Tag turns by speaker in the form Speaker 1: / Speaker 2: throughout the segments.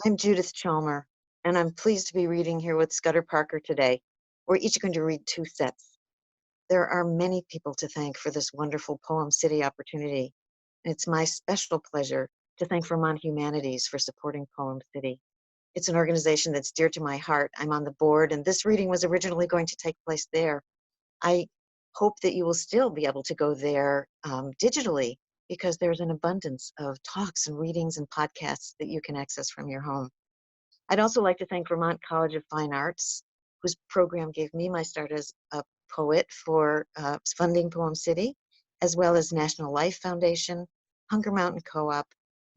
Speaker 1: I'm Judith Chalmer, and I'm pleased to be reading here with Scudder Parker today. We're each going to read 2 sets. There are many people to thank for this wonderful PoemCity opportunity, and it's my special pleasure to thank Vermont Humanities for supporting PoemCity. It's an organization that's dear to my heart. I'm on the board, and this reading was originally going to take place there. I hope that you will still be able to go there digitally, because there's an abundance of talks and readings and podcasts that you can access from your home. I'd also like to thank Vermont College of Fine Arts, whose program gave me my start as a poet for funding PoemCity, as well as National Life Foundation, Hunger Mountain Co-op,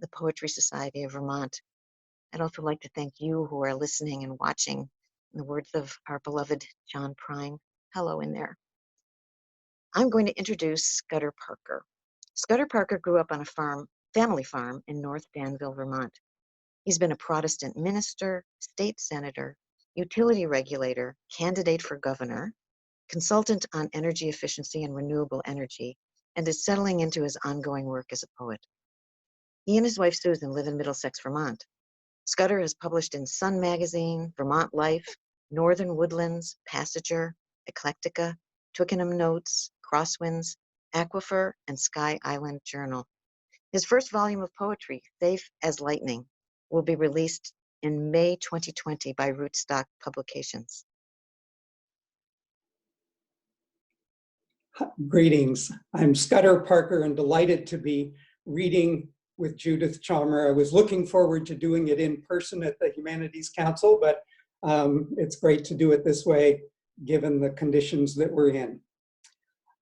Speaker 1: the Poetry Society of Vermont. I'd also like to thank you who are listening and watching. In the words of our beloved John Prine, hello in there. I'm going to introduce Scudder Parker. Scudder Parker grew up on a family farm in North Danville, Vermont. He's been a Protestant minister, state senator, utility regulator, candidate for governor, consultant on energy efficiency and renewable energy, and is settling into his ongoing work as a poet. He and his wife Susan live in Middlesex, Vermont. Scudder has published in Sun Magazine, Vermont Life, Northern Woodlands, Passager, Eclectica, Twickenham Notes, Crosswinds, Aquifer, and Sky Island Journal. His first volume of poetry, Safe as Lightning, will be released in May 2020 by Rootstock Publications.
Speaker 2: Greetings. I'm Scudder Parker and delighted to be reading with Judith Chalmer. I was looking forward to doing it in person at the Humanities Council, but it's great to do it this way given the conditions that we're in.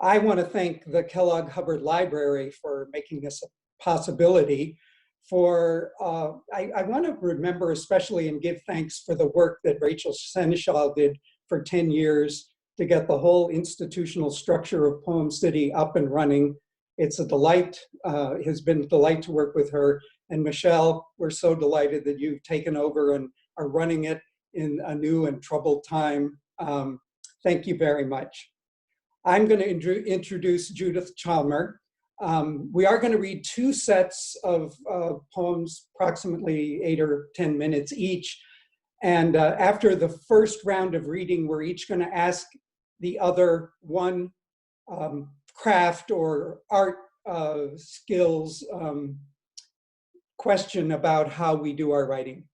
Speaker 2: I want to thank the Kellogg-Hubbard Library for making this a possibility. I want to remember especially and give thanks for the work that Rachel Seneschal did for 10 years to get the whole institutional structure of PoemCity up and running. It's a delight, has been a delight to work with her. And Michelle, we're so delighted that you've taken over and are running it in a new and troubled time. Thank you very much. I'm going to introduce Judith Chalmer. We are going to read 2 sets of poems, approximately 8 or 10 minutes each. And after the first round of reading, we're each going to ask the other one craft or art skills question about how we do our writing.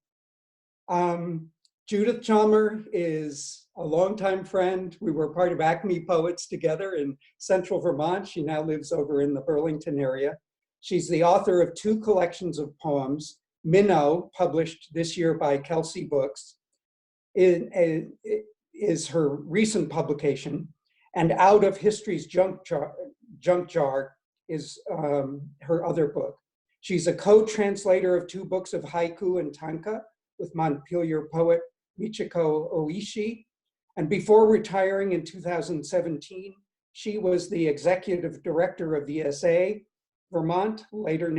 Speaker 2: Judith Chalmer is a longtime friend. We were part of Acme Poets together in central Vermont. She now lives over in the Burlington area. She's the author of 2 collections of poems, Minnow, published this year by Kelsey Books, is her recent publication, and Out of History's Junk Jar is her other book. She's a co-translator of 2 books of haiku and tanka with Montpelier poet Michiko Oishi. And before retiring in 2017, she was the executive director of the SA Vermont, later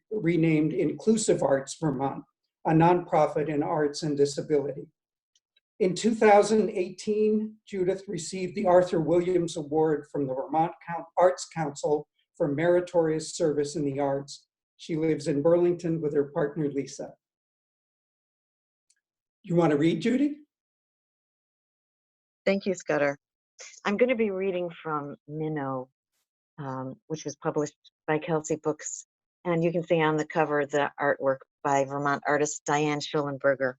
Speaker 2: renamed Inclusive Arts Vermont, a nonprofit in arts and disability. In 2018, Judith received the Arthur Williams Award from the Vermont Arts Council for meritorious service in the arts. She lives in Burlington with her partner, Lisa. You want to read, Judy?
Speaker 1: Thank you, Scudder. I'm going to be reading from Minnow, which was published by Kelsey Books. And you can see on the cover the artwork by Vermont artist Diane Schullenberger.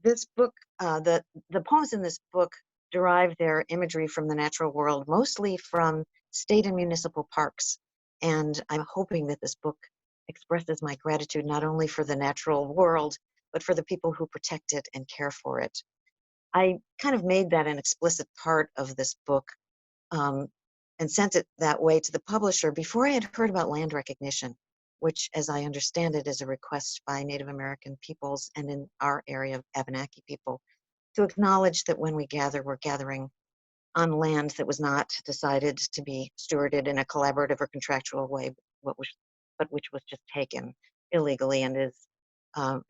Speaker 1: This book, the poems in this book derive their imagery from the natural world, mostly from state and municipal parks. And I'm hoping that this book expresses my gratitude not only for the natural world, but for the people who protect it and care for it. I kind of made that an explicit part of this book and sent it that way to the publisher before I had heard about land recognition, which, as I understand it, is a request by Native American peoples and in our area of Abenaki people to acknowledge that when we gather, we're gathering on land that was not decided to be stewarded in a collaborative or contractual way, but which was just taken illegally and is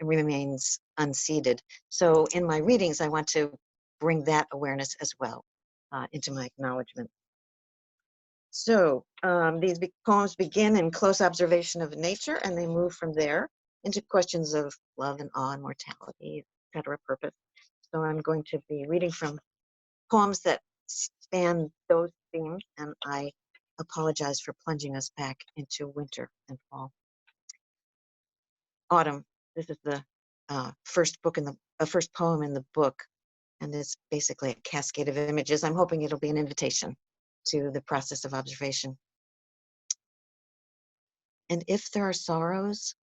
Speaker 1: remains unceded. So in my readings, I want to bring that awareness as well into my acknowledgement. So these poems begin in close observation of nature, and they move from there into questions of love and awe and mortality, etc. purpose. So I'm going to be reading from poems that span those themes, and I apologize for plunging us back into winter and fall. Autumn. This is the first poem in the book, and it's basically a cascade of images. I'm hoping it'll be an invitation to the process of observation. And if there are sorrows,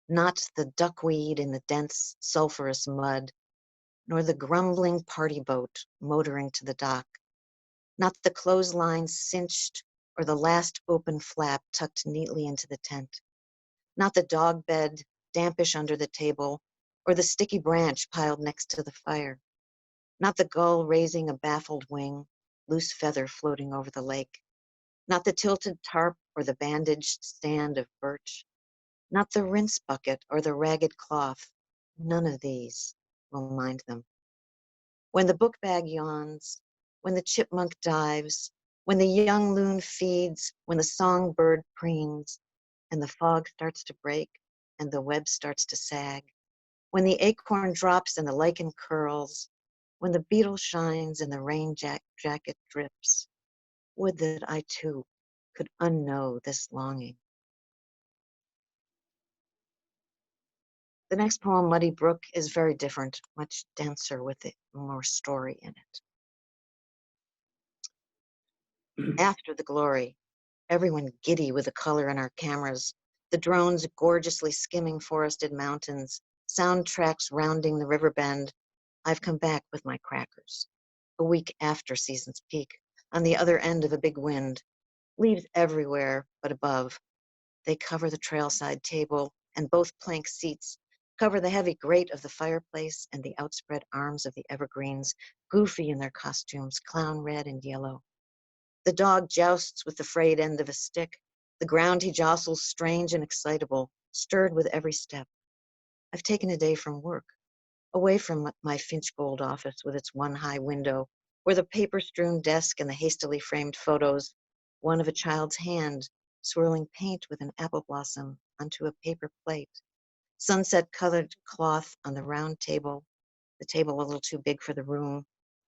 Speaker 1: not the duckweed in the dense sulfurous mud, nor the grumbling party boat motoring to the dock, not the clothesline cinched or the last open flap tucked neatly into the tent, not the dog bed dampish under the table, or the sticky branch piled next to the fire, not the gull raising a baffled wing, loose feather floating over the lake, not the tilted tarp or the bandaged stand of birch, not the rinse bucket or the ragged cloth. None of these will mind them. When the book bag yawns, when the chipmunk dives, when the young loon feeds, when the songbird preens, and the fog starts to break and the web starts to sag, when the acorn drops and the lichen curls, when the beetle shines and the rain jacket drips, would that I too could unknow this longing. The next poem, Muddy Brook, is very different, much denser with more story in it. After the glory, everyone giddy with the color in our cameras, the drones gorgeously skimming forested mountains, soundtracks rounding the river bend, I've come back with my crackers. A week after season's peak, on the other end of a big wind, leaves everywhere but above. They cover the trailside table and both plank seats, cover the heavy grate of the fireplace and the outspread arms of the evergreens, goofy in their costumes, clown red and yellow. The dog jousts with the frayed end of a stick. The ground he jostles strange and excitable, stirred with every step. I've taken a day from work, away from my Finch Gold office with its one high window, where the paper-strewn desk and the hastily framed photos, one of a child's hand swirling paint with an apple blossom onto a paper plate, sunset-colored cloth on the round table, the table a little too big for the room,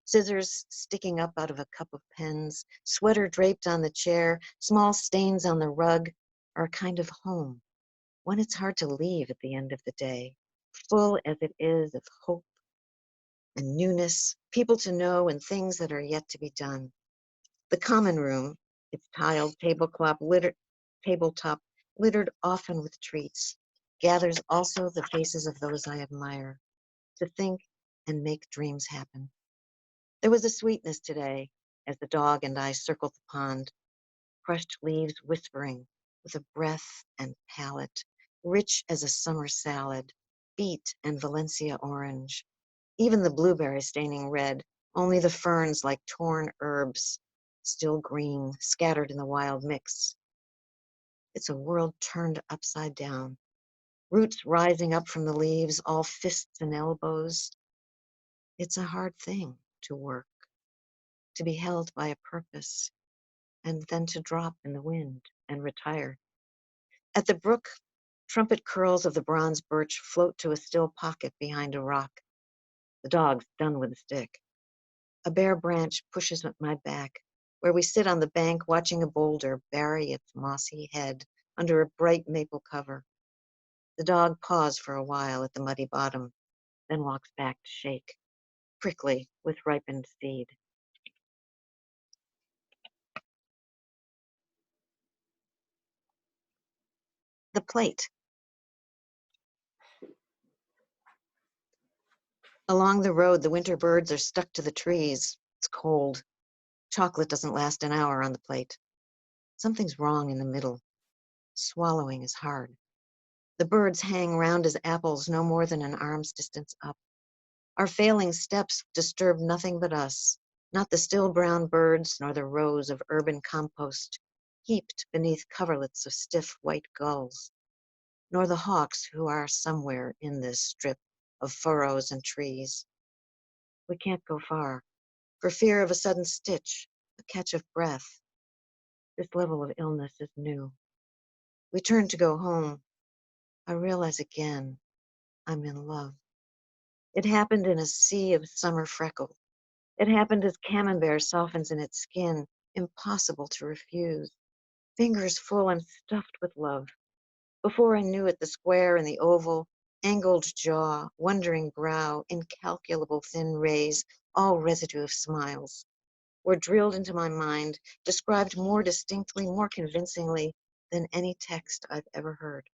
Speaker 1: scissors sticking up out of a cup of pens, sweater draped on the chair, small stains on the rug, are a kind of home, one it's hard to leave at the end of the day, full as it is of hope and newness, people to know and things that are yet to be done. The common room, its tiled tabletop littered often with treats, gathers also the faces of those I admire, to think and make dreams happen. There was a sweetness today as the dog and I circled the pond, crushed leaves whispering with a breath and palate, rich as a summer salad, beet and Valencia orange, even the blueberry staining red, only the ferns like torn herbs, still green, scattered in the wild mix. It's a world turned upside down, roots rising up from the leaves, all fists and elbows. It's a hard thing to work, to be held by a purpose, and then to drop in the wind and retire. At the brook, trumpet curls of the bronze birch float to a still pocket behind a rock. The dog's done with the stick. A bare branch pushes at my back, where we sit on the bank watching a boulder bury its mossy head under a bright maple cover. The dog paws for a while at the muddy bottom, then walks back to shake, prickly with ripened seed. The plate. Along the road, the winter birds are stuck to the trees. It's cold. Chocolate doesn't last an hour on the plate. Something's wrong in the middle. Swallowing is hard. The birds hang round as apples no more than an arm's distance up. Our failing steps disturb nothing but us, not the still brown birds nor the rows of urban compost heaped beneath coverlets of stiff white gulls, nor the hawks who are somewhere in this strip of furrows and trees. We can't go far, for fear of a sudden stitch, a catch of breath. This level of illness is new. We turn to go home. I realize again I'm in love. It happened in a sea of summer freckles. It happened as camembert softens in its skin, impossible to refuse. Fingers full and stuffed with love. Before I knew it, the square and the oval, angled jaw, wondering brow, incalculable thin rays, all residue of smiles, were drilled into my mind, described more distinctly, more convincingly than any text I've ever heard.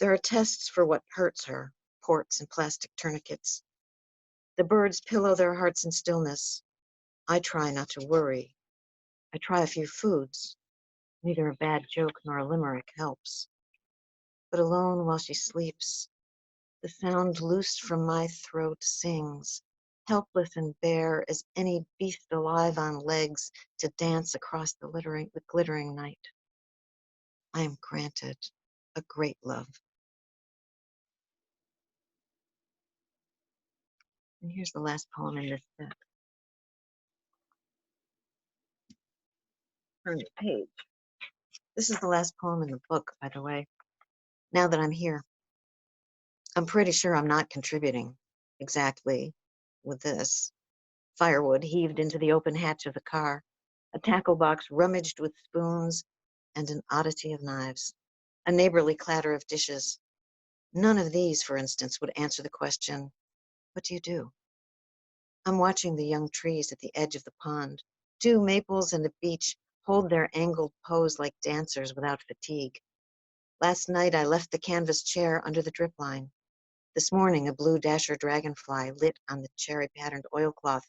Speaker 1: There are tests for what hurts her, ports and plastic tourniquets. The birds pillow their hearts in stillness. I try not to worry. I try a few foods. Neither a bad joke nor a limerick helps. But alone while she sleeps, the sound loosed from my throat sings, helpless and bare as any beast alive on legs to dance across the glittering night. I am granted a great love. And here's the last poem in this set. Turn the page. This is the last poem in the book, by the way. Now that I'm here, I'm pretty sure I'm not contributing exactly with this. Firewood heaved into the open hatch of the car, a tackle box rummaged with spoons, and an oddity of knives, a neighborly clatter of dishes. None of these, for instance, would answer the question, what do you do? I'm watching the young trees at the edge of the pond. 2 maples and a beech hold their angled pose like dancers without fatigue. Last night I left the canvas chair under the drip line. This morning a blue dasher dragonfly lit on the cherry-patterned oilcloth,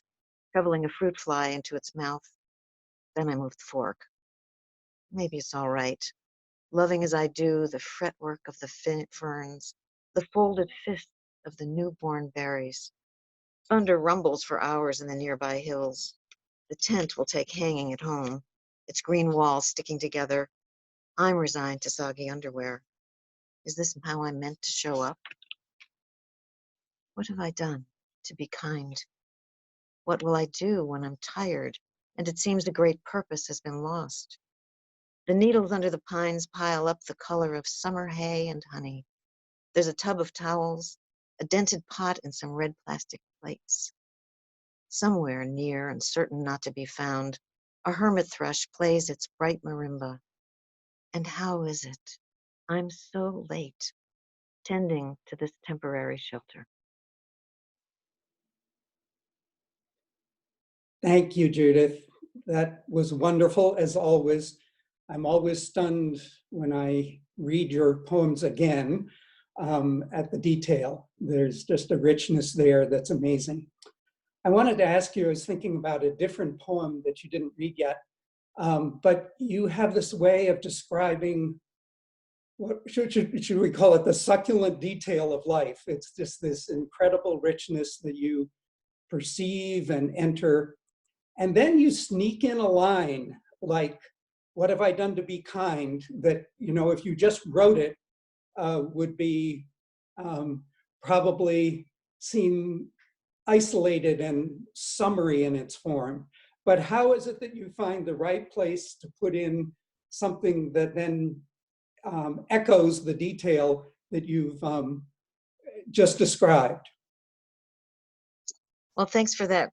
Speaker 1: shoveling a fruit fly into its mouth. Then I moved the fork. Maybe it's all right. Loving as I do the fretwork of the ferns, the folded fists of the newborn berries. Thunder rumbles for hours in the nearby hills. The tent will take hanging at home, its green walls sticking together. I'm resigned to soggy underwear. Is this how I'm meant to show up? What have I done to be kind? What will I do when I'm tired and it seems a great purpose has been lost? The needles under the pines pile up the color of summer hay and honey. There's a tub of towels, a dented pot, and some red plastic plates. Somewhere near and certain not to be found, a hermit thrush plays its bright marimba. And how is it I'm so late tending to this temporary shelter?
Speaker 2: Thank you, Judith. That was wonderful, as always. I'm always stunned when I read your poems again at the detail. There's just a richness there that's amazing. I wanted to ask you, I was thinking about a different poem that you didn't read yet, but you have this way of describing, what should we call it, the succulent detail of life. It's just this incredible richness that you perceive and enter. And then you sneak in a line like, what have I done to be kind? That, you know, if you just wrote it, would be probably seem isolated and summary in its form. But how is it that you find the right place to put in something that then echoes the detail that you've just described?
Speaker 1: Well, thanks for that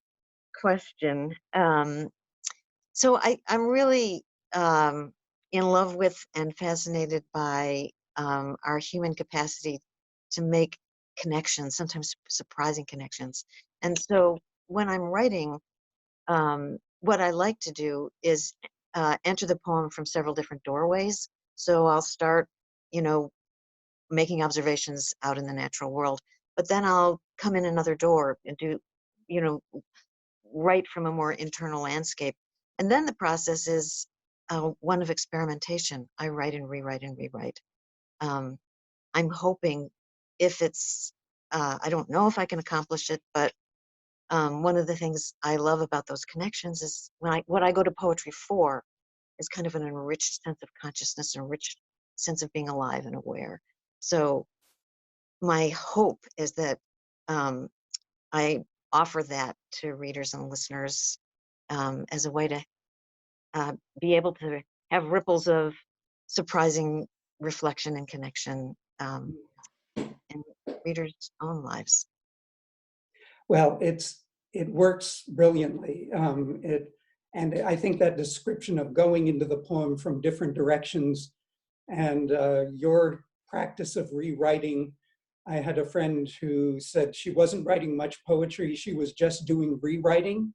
Speaker 1: question. So I'm really in love with and fascinated by our human capacity to make connections, sometimes surprising connections. And so when I'm writing, what I like to do is enter the poem from several different doorways. So I'll start, you know, making observations out in the natural world, but then I'll come in another door and do, you know, write from a more internal landscape. And then the process is one of experimentation. I write and rewrite and rewrite. I'm hoping if it's, I don't know if I can accomplish it, but one of the things I love about those connections is what I go to poetry for is kind of an enriched sense of consciousness, an enriched sense of being alive and aware. So my hope is that I offer that to readers and listeners as a way to be able to have ripples of surprising reflection and connection in readers' own lives.
Speaker 2: Well, it works brilliantly. And I think that description of going into the poem from different directions and your practice of rewriting. I had a friend who said she wasn't writing much poetry, she was just doing rewriting.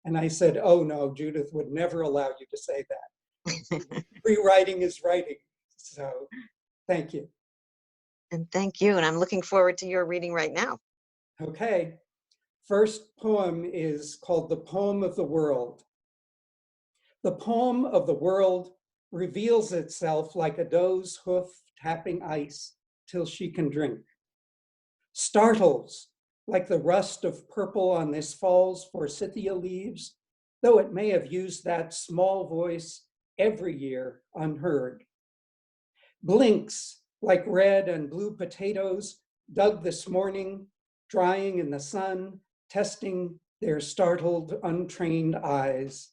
Speaker 2: And I said, oh no, Judith would never allow you to say that. Rewriting is writing. So thank you.
Speaker 1: And thank you. And I'm looking forward to your reading right now.
Speaker 2: Okay. First poem is called The Poem of the World. The poem of the world reveals itself like a doe's hoof tapping ice till she can drink. Startles like the rust of purple on this fall's forsythia leaves, though it may have used that small voice every year unheard. Blinks like red and blue potatoes dug this morning, drying in the sun, testing their startled, untrained eyes.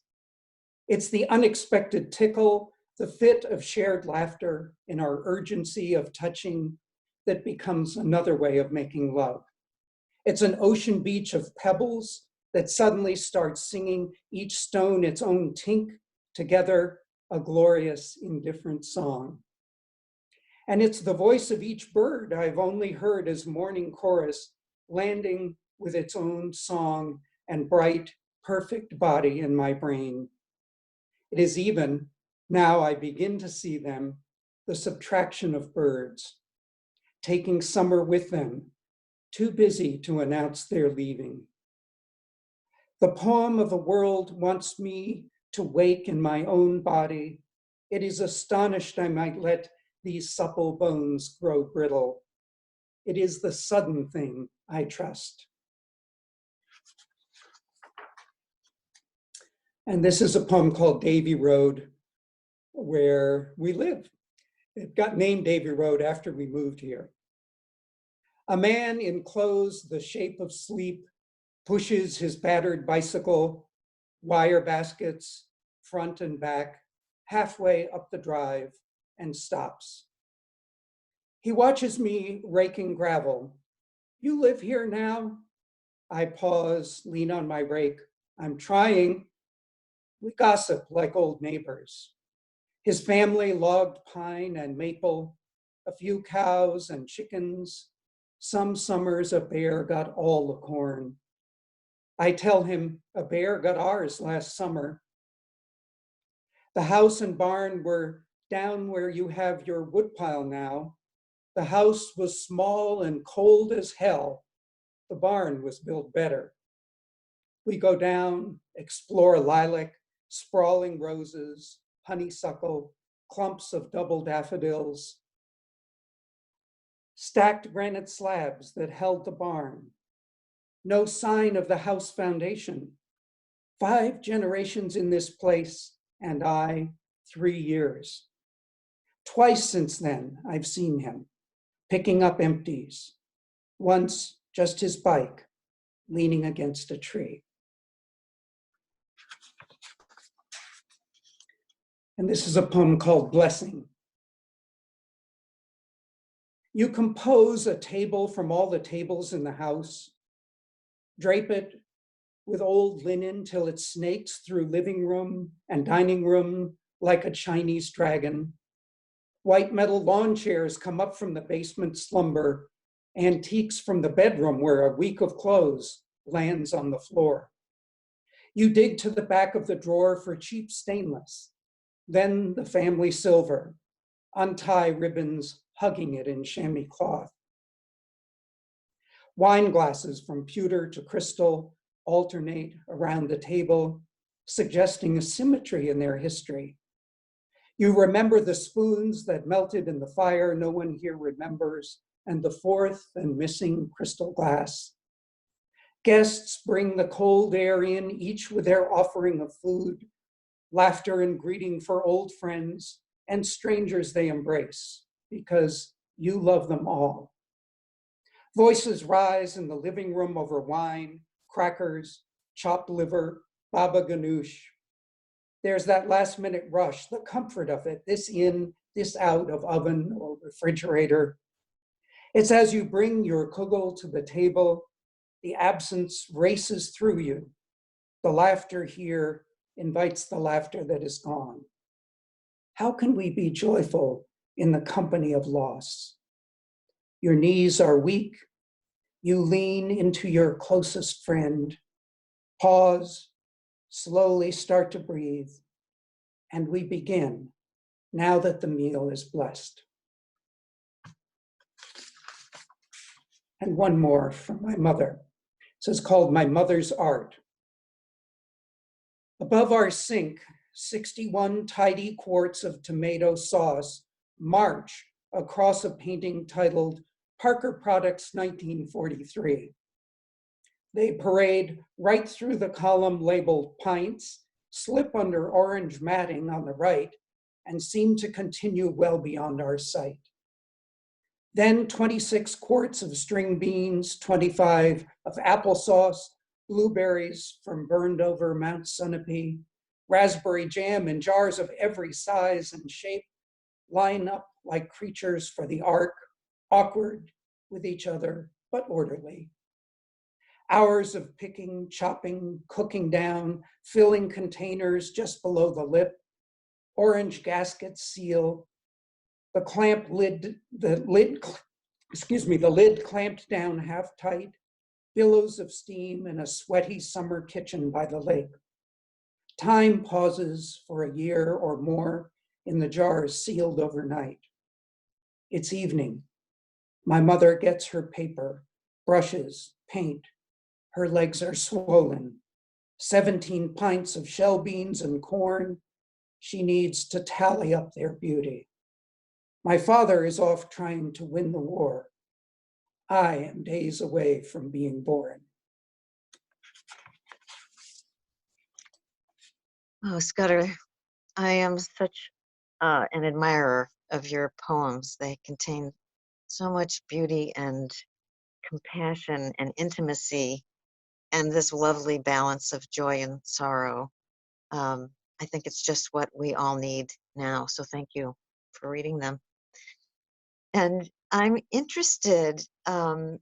Speaker 2: It's the unexpected tickle, the fit of shared laughter in our urgency of touching that becomes another way of making love. It's an ocean beach of pebbles that suddenly starts singing each stone its own tink, together a glorious, indifferent song. And it's the voice of each bird I've only heard as morning chorus, landing with its own song and bright, perfect body in my brain. It is even, now I begin to see them, the subtraction of birds, taking summer with them, too busy to announce their leaving. The poem of the world wants me to wake in my own body. It is astonished I might let these supple bones grow brittle. It is the sudden thing I trust. And this is a poem called Davy Road, where we live. It got named Davy Road after we moved here. A man in clothes the shape of sleep pushes his battered bicycle, wire baskets, front and back, halfway up the drive and stops. He watches me raking gravel. You live here now? I pause, lean on my rake. I'm trying. We gossip like old neighbors. His family logged pine and maple, a few cows and chickens. Some summers a bear got all the corn. I tell him a bear got ours last summer. The house and barn were down where you have your woodpile now. The house was small and cold as hell. The barn was built better. We go down, explore lilac, sprawling roses, honeysuckle, clumps of double daffodils, stacked granite slabs that held the barn. No sign of the house foundation. 5 generations in this place, and I, 3 years. Twice since then, I've seen him, picking up empties. Once, just his bike, leaning against a tree. And this is a poem called Blessing. You compose a table from all the tables in the house, drape it with old linen till it snakes through living room and dining room like a Chinese dragon. White metal lawn chairs come up from the basement slumber, antiques from the bedroom where a week of clothes lands on the floor. You dig to the back of the drawer for cheap stainless, then the family silver, untie ribbons hugging it in chamois cloth. Wine glasses from pewter to crystal alternate around the table, suggesting a symmetry in their history. You remember the spoons that melted in the fire no one here remembers, and the fourth and missing crystal glass. Guests bring the cold air in, each with their offering of food, laughter and greeting for old friends and strangers they embrace, because you love them all. Voices rise in the living room over wine, crackers, chopped liver, baba ganoush. There's that last minute rush, the comfort of it, this in, this out of oven or refrigerator. It's as you bring your kugel to the table, the absence races through you. The laughter here invites the laughter that is gone. How can we be joyful in the company of loss? Your knees are weak. You lean into your closest friend, pause, slowly start to breathe, and we begin now that the meal is blessed. And one more from my mother. This is called My Mother's Art. Above our sink, 61 tidy quarts of tomato sauce march across a painting titled Parker Products 1943. They parade right through the column labeled pints, slip under orange matting on the right, and seem to continue well beyond our sight. Then 26 quarts of string beans, 25 of applesauce, blueberries from burned over Mount Sunapee, raspberry jam in jars of every size and shape line up like creatures for the ark, awkward with each other, but orderly. Hours of picking, chopping, cooking down, filling containers just below the lip, orange gaskets seal, the lid clamped down half tight, billows of steam in a sweaty summer kitchen by the lake. Time pauses for a year or more in the jars sealed overnight. It's evening. My mother gets her paper, brushes, paint. Her legs are swollen. 17 pints of shell beans and corn. She needs to tally up their beauty. My father is off trying to win the war. I am days away from being born.
Speaker 1: Oh, Scudder, I am such an admirer of your poems. They contain so much beauty and compassion and intimacy and this lovely balance of joy and sorrow. I think it's just what we all need now. So thank you for reading them. And I'm interested, over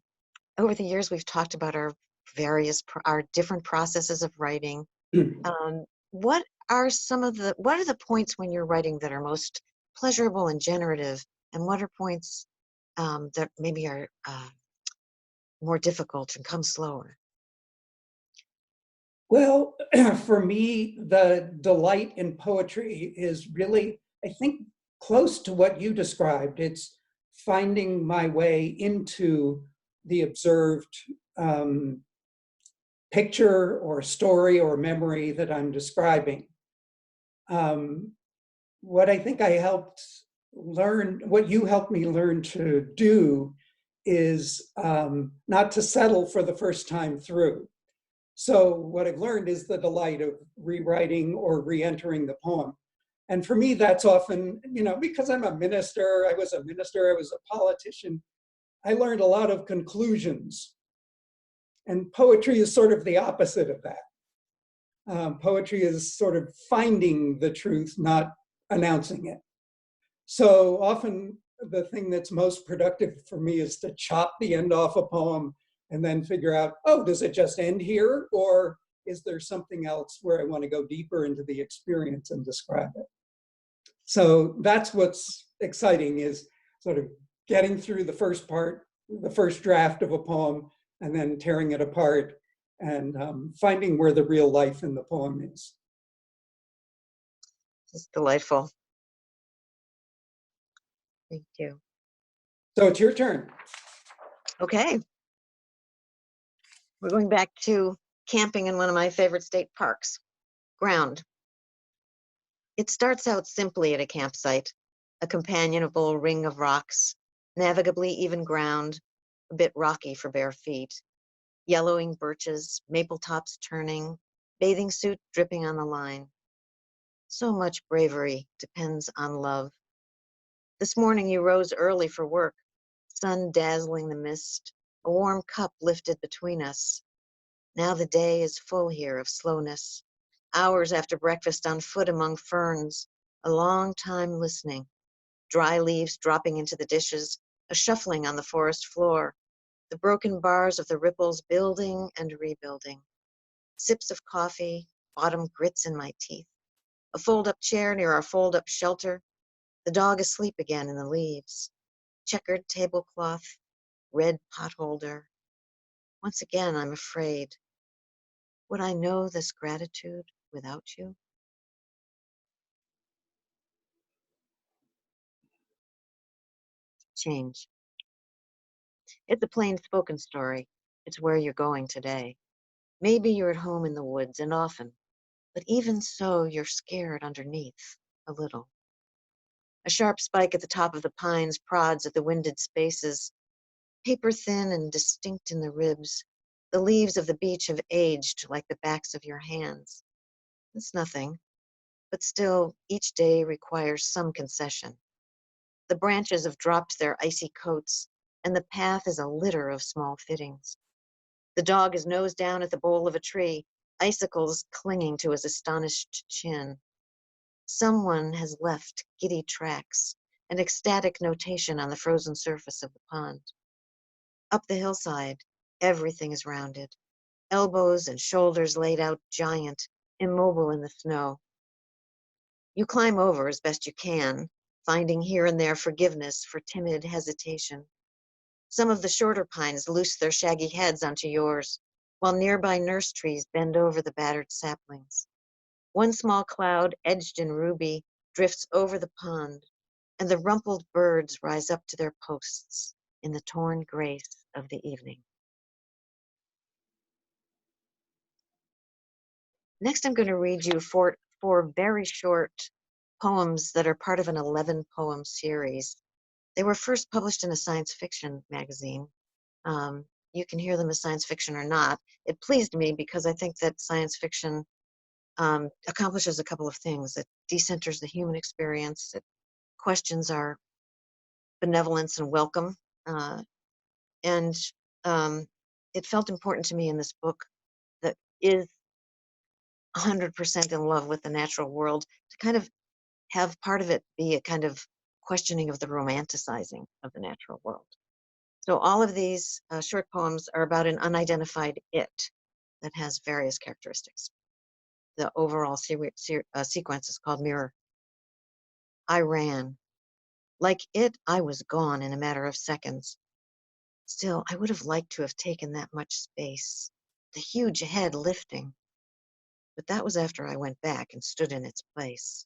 Speaker 1: the years, we've talked about our our different processes of writing. What are the points when you're writing that are most pleasurable and generative? And what are points that maybe are more difficult and come slower?
Speaker 2: Well, for me, the delight in poetry is really, I think, close to what you described. It's finding my way into the observed picture or story or memory that I'm describing. What I think what you helped me learn to do is not to settle for the first time through. So what I've learned is the delight of rewriting or re-entering the poem. And for me, that's often, because I'm a minister, I was a politician, I learned a lot of conclusions. And poetry is sort of the opposite of that. Poetry is sort of finding the truth, not announcing it. So often the thing that's most productive for me is to chop the end off a poem and then figure out, oh, does it just end here? Or is there something else where I want to go deeper into the experience and describe it? So that's what's exciting, is sort of getting through the first part, the first draft of a poem, and then tearing it apart and finding where the real life in the poem is.
Speaker 1: It's delightful. Thank you.
Speaker 2: So it's your turn.
Speaker 1: Okay. We're going back to camping in one of my favorite state parks, Ground. It starts out simply at a campsite, a companionable ring of rocks, navigably even ground, a bit rocky for bare feet, yellowing birches, maple tops turning, bathing suit dripping on the line. So much bravery depends on love. This morning you rose early for work, sun dazzling the mist, a warm cup lifted between us. Now the day is full here of slowness. hours after breakfast on foot among ferns, a long time listening, dry leaves dropping into the dishes, a shuffling on the forest floor, the broken bars of the ripples building and rebuilding, sips of coffee, autumn grits in my teeth, a fold-up chair near our fold-up shelter, the dog asleep again in the leaves, checkered tablecloth, red potholder. Once again, I'm afraid. Would I know this gratitude without you? Change. It's a plain spoken story. It's where you're going today. Maybe you're at home in the woods, and often, but even so, you're scared underneath a little. A sharp spike at the top of the pines prods at the winded spaces, paper thin and distinct in the ribs. The leaves of the beech have aged like the backs of your hands. It's nothing, but still, each day requires some concession. The branches have dropped their icy coats, and the path is a litter of small fittings. The dog is nose down at the bole of a tree, icicles clinging to his astonished chin. Someone has left giddy tracks, an ecstatic notation on the frozen surface of the pond. Up the hillside, everything is rounded, elbows and shoulders laid out giant, immobile in the snow. You climb over as best you can, finding here and there forgiveness for timid hesitation. Some of the shorter pines loose their shaggy heads onto yours, while nearby nurse trees bend over the battered saplings. One small cloud, edged in ruby, drifts over the pond, and the rumpled birds rise up to their posts in the torn grace of the evening. Next, I'm going to read you four very short poems that are part of an 11-poem series. They were first published in a science fiction magazine. You can hear them as science fiction or not. It pleased me because I think that science fiction accomplishes a couple of things. It decenters the human experience. It questions our benevolence and welcome. And it felt important to me in this book that is 100% in love with the natural world to kind of have part of it be a kind of questioning of the romanticizing of the natural world. So all of these short poems are about an unidentified it that has various characteristics. The overall sequence is called Mirror. I ran. Like it, I was gone in a matter of seconds. Still, I would have liked to have taken that much space, the huge head lifting. But that was after I went back and stood in its place.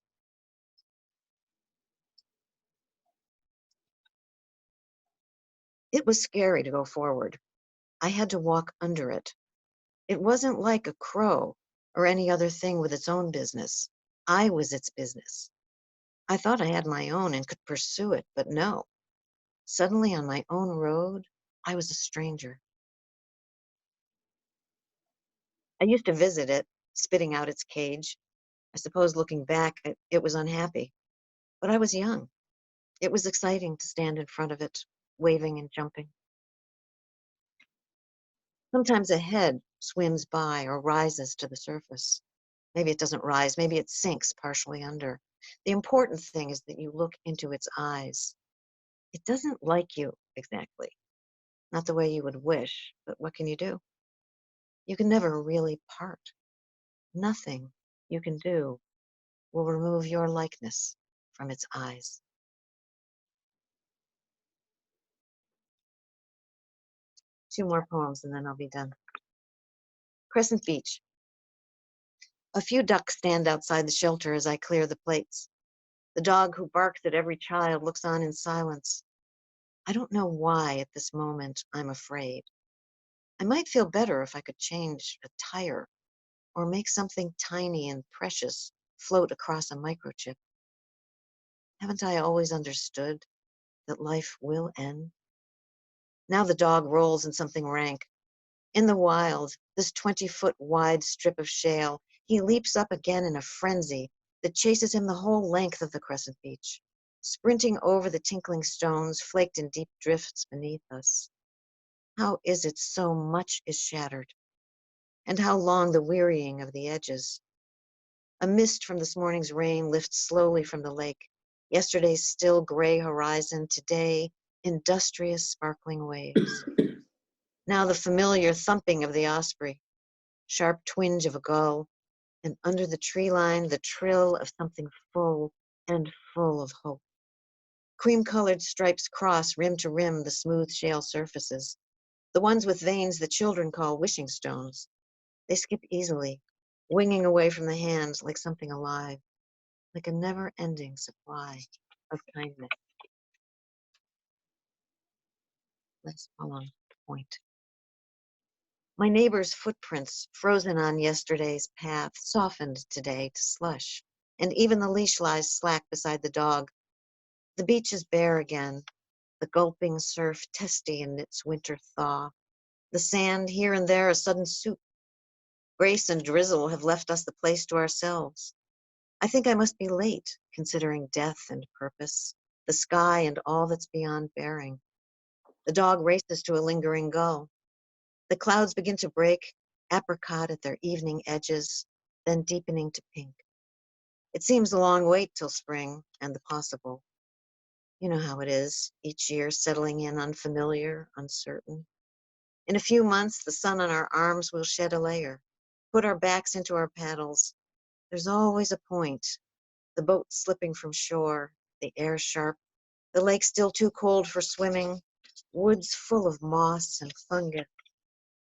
Speaker 1: It was scary to go forward. I had to walk under it. It wasn't like a crow or any other thing with its own business. I was its business. I thought I had my own and could pursue it, but no. Suddenly on my own road, I was a stranger. I used to visit it, spitting out its cage. I suppose looking back, it was unhappy. But I was young. It was exciting to stand in front of it, waving and jumping. Sometimes a head swims by or rises to the surface. Maybe it doesn't rise, maybe it sinks partially under. The important thing is that you look into its eyes. It doesn't like you exactly, not the way you would wish, but what can you do? You can never really part. Nothing you can do will remove your likeness from its eyes. Two more poems and then I'll be done. Crescent Beach. A few ducks stand outside the shelter as I clear the plates. The dog who barks at every child looks on in silence. I don't know why at this moment I'm afraid. I might feel better if I could change a tire or make something tiny and precious float across a microchip. Haven't I always understood that life will end? Now the dog rolls in something rank. In the wild, this 20-foot wide strip of shale, he leaps up again in a frenzy that chases him the whole length of the Crescent Beach, sprinting over the tinkling stones flaked in deep drifts beneath us. How is it so much is shattered? And how long the wearying of the edges? A mist from this morning's rain lifts slowly from the lake. Yesterday's still gray horizon, today, industrious sparkling waves. Now the familiar thumping of the osprey, sharp twinge of a gull, and under the tree line, the trill of something full and full of hope. Cream-colored stripes cross rim to rim the smooth shale surfaces, the ones with veins the children call wishing stones. They skip easily, winging away from the hands like something alive, like a never-ending supply of kindness. Let's poem point. My neighbor's footprints, frozen on yesterday's path, softened today to slush, and even the leash lies slack beside the dog. The beach is bare again, the gulping surf testy in its winter thaw. The sand here and there a sudden soup. Grace and drizzle have left us the place to ourselves. I think I must be late, considering death and purpose, the sky and all that's beyond bearing. The dog races to a lingering gull. The clouds begin to break, apricot at their evening edges, then deepening to pink. It seems a long wait till spring and the possible. You know how it is, each year settling in unfamiliar, uncertain. In a few months, the sun on our arms will shed a layer, put our backs into our paddles. There's always a point, the boat slipping from shore, the air sharp, the lake still too cold for swimming, woods full of moss and fungus,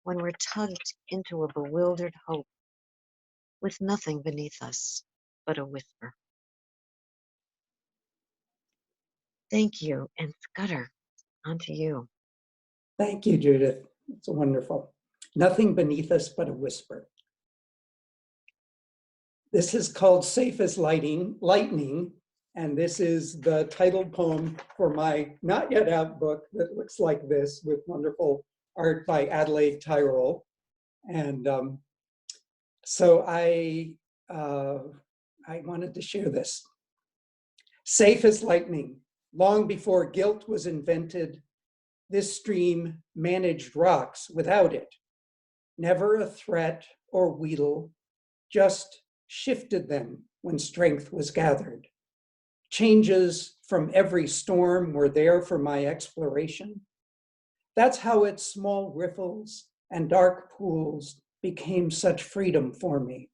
Speaker 1: when we're tugged into a bewildered hope, with nothing beneath us but a whisper. Thank you, and Scudder, on to you.
Speaker 2: Thank you, Judith. It's wonderful. Nothing beneath us but a whisper. This is called Safe as Lightning, and this is the title poem for my not yet out book that looks like this, with wonderful art by Adelaide Tyrol. And so I wanted to share this. Safe as lightning, long before guilt was invented, this stream managed rocks without it. Never a threat or wheedle, just shifted them when strength was gathered. Changes from every storm were there for my exploration. That's how its small riffles and dark pools became such freedom for me.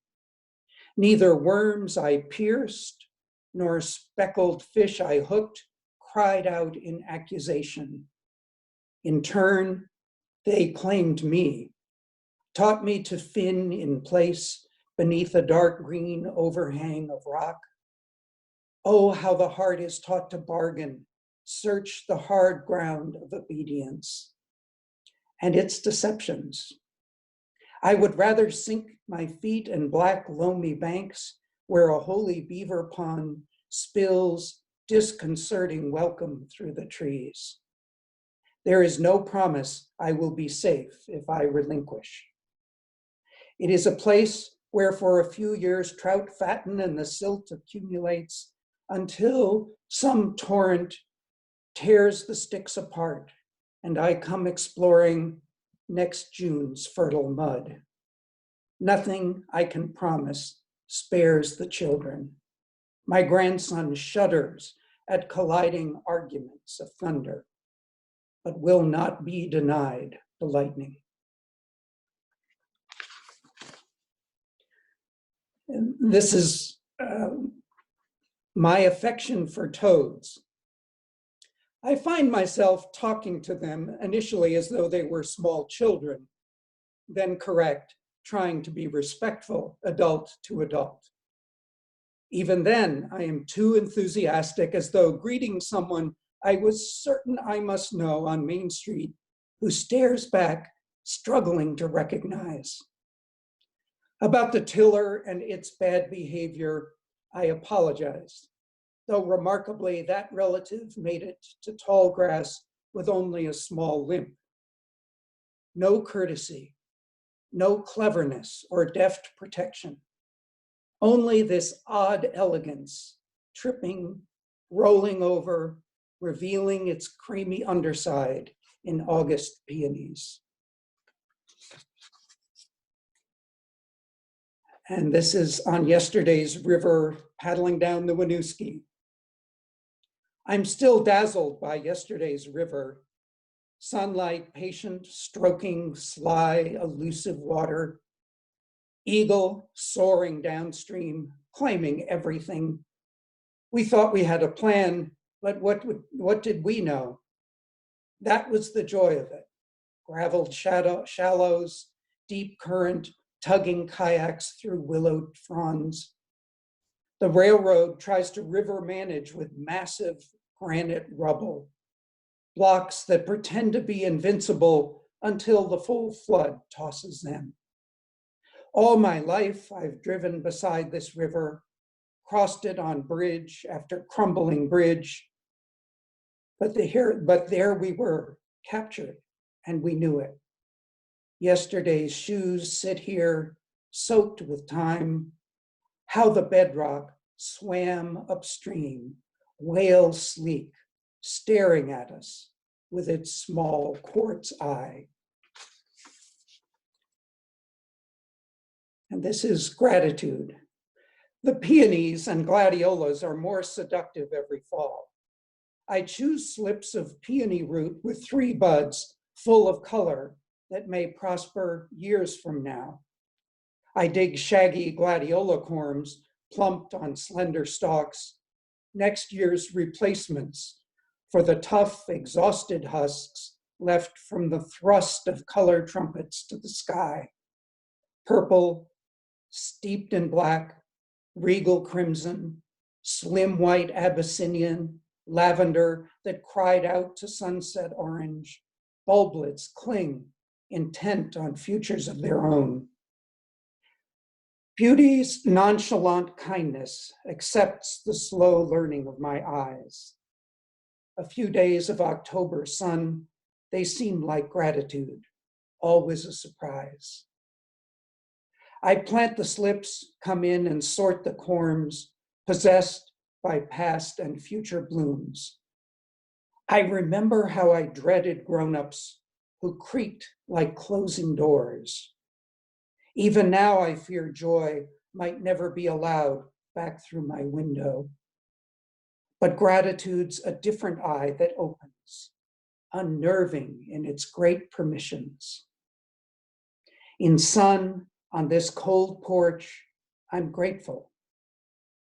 Speaker 2: Neither worms I pierced, nor speckled fish I hooked cried out in accusation. In turn, they claimed me, taught me to fin in place beneath a dark green overhang of rock. Oh, how the heart is taught to bargain, search the hard ground of obedience and its deceptions. I would rather sink my feet in black, loamy banks where a holy beaver pond spills disconcerting welcome through the trees. There is no promise I will be safe if I relinquish. It is a place where for a few years trout fatten and the silt accumulates until some torrent tears the sticks apart and I come exploring next June's fertile mud. Nothing I can promise spares the children. My grandson shudders at colliding arguments of thunder, but will not be denied the lightning. And this is my affection for toads. I find myself talking to them initially as though they were small children, then correct, trying to be respectful, adult to adult. Even then, I am too enthusiastic, as though greeting someone I was certain I must know on Main Street, who stares back, struggling to recognize. About the tiller and its bad behavior, I apologized, though remarkably that relative made it to tall grass with only a small limp. No courtesy, no cleverness or deft protection, only this odd elegance, tripping, rolling over, revealing its creamy underside in August peonies. And this is on yesterday's river paddling down the Winooski. I'm still dazzled by yesterday's river. Sunlight, patient, stroking, sly, elusive water. Eagle soaring downstream, claiming everything. We thought we had a plan, but what did we know? That was the joy of it. Graveled shallows, deep current, tugging kayaks through willowed fronds. The railroad tries to river manage with massive granite rubble, blocks that pretend to be invincible until the full flood tosses them. All my life, I've driven beside this river, crossed it on bridge after crumbling bridge. But there we were, captured, and we knew it. Yesterday's shoes sit here, soaked with time. How the bedrock swam upstream, whale sleek, staring at us with its small quartz eye. And this is gratitude. The peonies and gladiolas are more seductive every fall. I choose slips of peony root with 3 buds full of color that may prosper years from now. I dig shaggy gladiola corms plumped on slender stalks, next year's replacements for the tough, exhausted husks left from the thrust of color trumpets to the sky. Purple, steeped in black, regal crimson, slim white Abyssinian, lavender that cried out to sunset orange. Bulblets cling, intent on futures of their own. Beauty's nonchalant kindness accepts the slow learning of my eyes. A few days of October sun, they seem like gratitude, always a surprise. I plant the slips, come in and sort the corms, possessed by past and future blooms. I remember how I dreaded grown-ups who creaked like closing doors. Even now I fear joy might never be allowed back through my window. But gratitude's a different eye that opens, unnerving in its great permissions. In sun, on this cold porch, I'm grateful.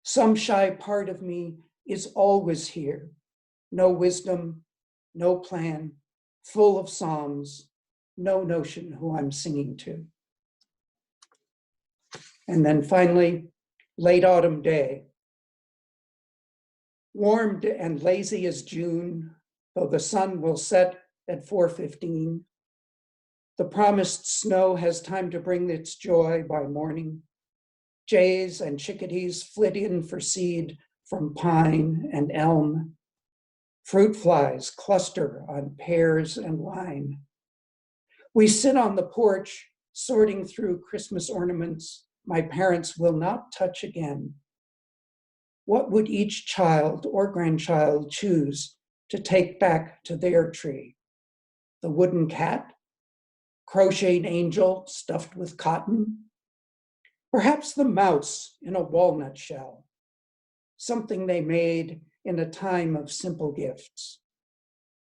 Speaker 2: Some shy part of me is always here. No wisdom, no plan, full of psalms, no notion who I'm singing to. And then finally, late autumn day. Warm and lazy as June, though the sun will set at 4:15. The promised snow has time to bring its joy by morning. Jays and chickadees flit in for seed from pine and elm. Fruit flies cluster on pears and wine. We sit on the porch, sorting through Christmas ornaments my parents will not touch again. What would each child or grandchild choose to take back to their tree? The wooden cat? Crocheted angel stuffed with cotton? Perhaps the mouse in a walnut shell, something they made in a time of simple gifts.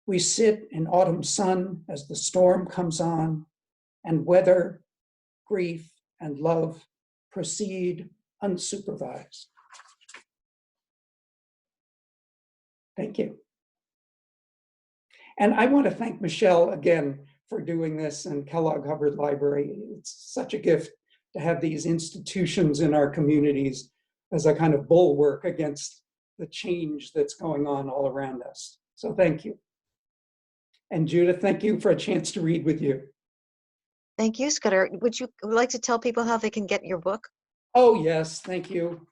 Speaker 2: We sit in autumn sun as the storm comes on, and weather, grief, and love proceed unsupervised. Thank you. And I want to thank Michelle again for doing this, and Kellogg-Hubbard Library. It's such a gift to have these institutions in our communities as a kind of bulwark against the change that's going on all around us. So thank you. And Judith, thank you for a chance to read with you.
Speaker 1: Thank you, Scudder. Would you like to tell people how they can get your book?
Speaker 2: Oh, yes, thank you.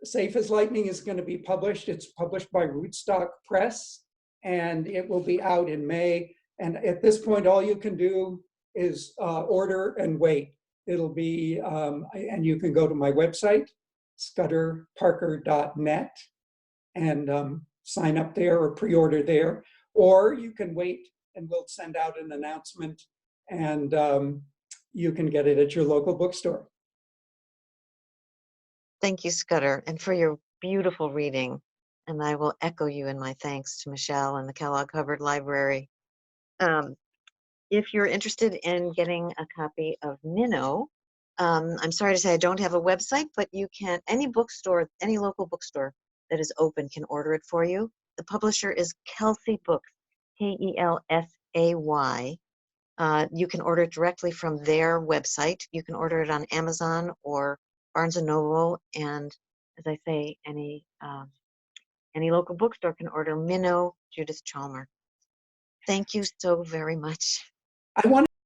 Speaker 2: Safe as Lightning is going to be published. It's published by Rootstock Press, and it will be out in May. And at this point, all you can do is order and wait. It'll be, and you can go to my website, scudderparker.net, and sign up there or pre-order there. Or you can wait and we'll send out an announcement, and you can get it at your local bookstore.
Speaker 1: Thank you, Scudder, and for your beautiful reading. And I will echo you in my thanks to Michelle and the Kellogg-Hubbard Library. If you're interested in getting a copy of Minnow, I'm sorry to say I don't have a website, but you can, any bookstore, any local bookstore that is open can order it for you. The publisher is Kelsey Books, K-E-L-S-A-Y. You can order it directly from their website. You can order it on Amazon or Barnes & Noble, and as I say, any local bookstore can order Minnow, Judith Chalmer. Thank you so very much.
Speaker 2: I want